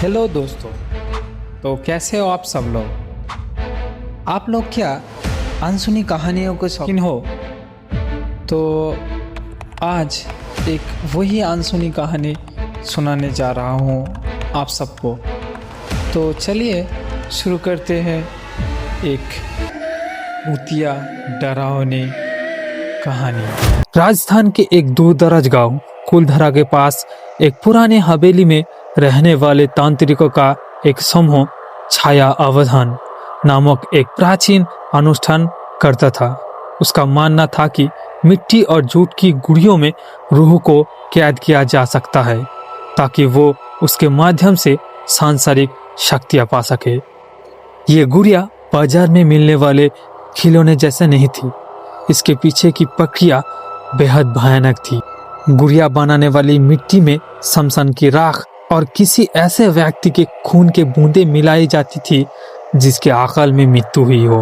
Hello दोस्तों, तो कैसे हो आप सब लोग। आप लोग क्या अनसुनी कहानियों के शौकीन हो? तो आज एक वही अनसुनी कहानी सुनाने जा रहा हूँ आप सबको। तो चलिए शुरू करते हैं एक भूतिया डरावनी कहानी। राजस्थान के एक दूर दराज गाँव कुलधरा के पास एक पुरानी हवेली में रहने वाले तांत्रिकों का एक समूह छाया अवधान नामक एक प्राचीन अनुष्ठान करता था। उसका मानना था कि मिट्टी और जूट की गुड़ियों में रूह को कैद किया जा सकता है ताकि वो उसके माध्यम से सांसारिक शक्तियां पा सके। ये गुड़िया बाजार में मिलने वाले खिलौने जैसे नहीं थी। इसके पीछे की प्रक्रिया बेहद भयानक थी। गुड़िया बनाने वाली मिट्टी में शमशान की राख और किसी ऐसे व्यक्ति के खून के बूंदे मिलाई जाती थी जिसके अकाल में मृत्यु हुई हो।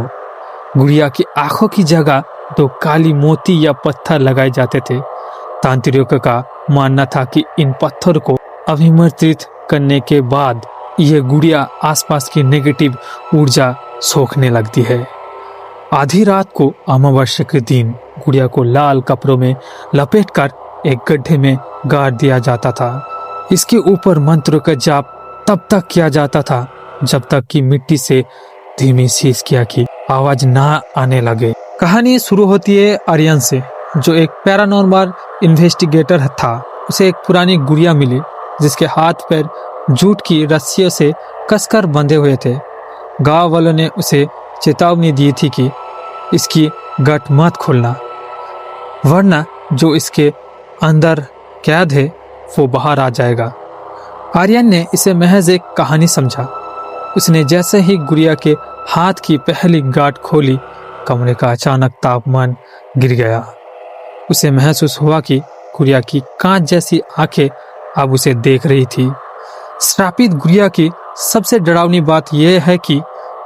गुड़िया की आंखों की जगह तो काली मोती या पत्थर लगाए जाते थे। तांत्रिकों का मानना था कि इन पत्थर को अभिमंत्रित करने के बाद यह गुड़िया आसपास की नेगेटिव ऊर्जा सोखने लगती है। आधी रात को अमावस्या के दिन गुड़िया को लाल कपड़ों में लपेटकर एक गड्ढे में गाड़ दिया जाता था। इसके ऊपर मंत्र का जाप तब तक किया जाता था जब तक कि मिट्टी से धीमी सिसकियां की आवाज ना आने लगे। कहानी शुरू होती है आर्यन से, जो एक पैरानॉर्मल इन्वेस्टिगेटर था। उसे एक पुरानी गुड़िया मिली जिसके हाथ पैर जूट की रस्सियों से कसकर बंधे हुए थे। गांव वालों ने उसे चेतावनी दी थी कि इसकी गट मत खोलना, वरना जो इसके अंदर कैद है वो बाहर आ जाएगा। आर्यन ने इसे महज एक कहानी समझा। उसने जैसे ही गुड़िया के हाथ की पहली गांठ खोली, कमरे का अचानक तापमान गिर गया। उसे महसूस हुआ कि गुड़िया की कांच जैसी आंखें अब उसे देख रही थी। श्रापित गुड़िया की सबसे डरावनी बात यह है कि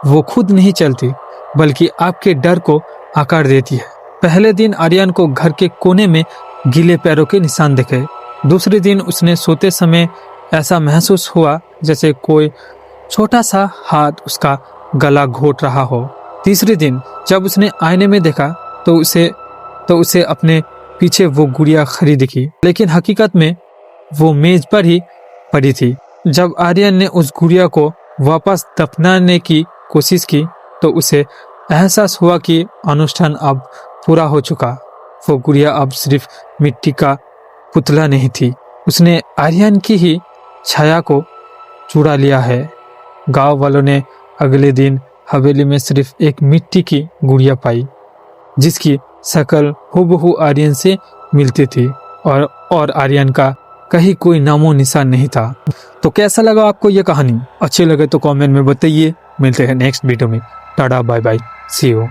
वो खुद नहीं चलती, बल्कि आपके डर को आकार देती है। पहले दिन आर्यन को घर के कोने में गीले पैरों के निशान दिखे। दूसरे दिन उसने सोते समय ऐसा महसूस हुआ जैसे कोई छोटा सा हाथ उसका गला घोट रहा हो। तीसरे दिन जब उसने आईने में देखा तो उसे अपने पीछे वो गुड़िया खड़ी दिखी, लेकिन हकीकत में वो मेज पर ही पड़ी थी। जब आर्यन ने उस गुड़िया को वापस दफनाने की कोशिश की तो उसे एहसास हुआ कि अनुष्ठान अब पूरा हो चुका। वो गुड़िया अब सिर्फ मिट्टी का पुतला नहीं थी, उसने आर्यन की ही छाया को चुरा लिया है। गांव वालों ने अगले दिन हवेली में सिर्फ एक मिट्टी की गुड़िया पाई जिसकी शक्ल हूबहू आर्यन से मिलती थी और आर्यन का कहीं कोई नामो निशान नहीं था। तो कैसा लगा आपको ये कहानी? अच्छी लगे तो कमेंट में बताइए। मिलते हैं नेक्स्ट वीडियो में। Tata bye bye, see you.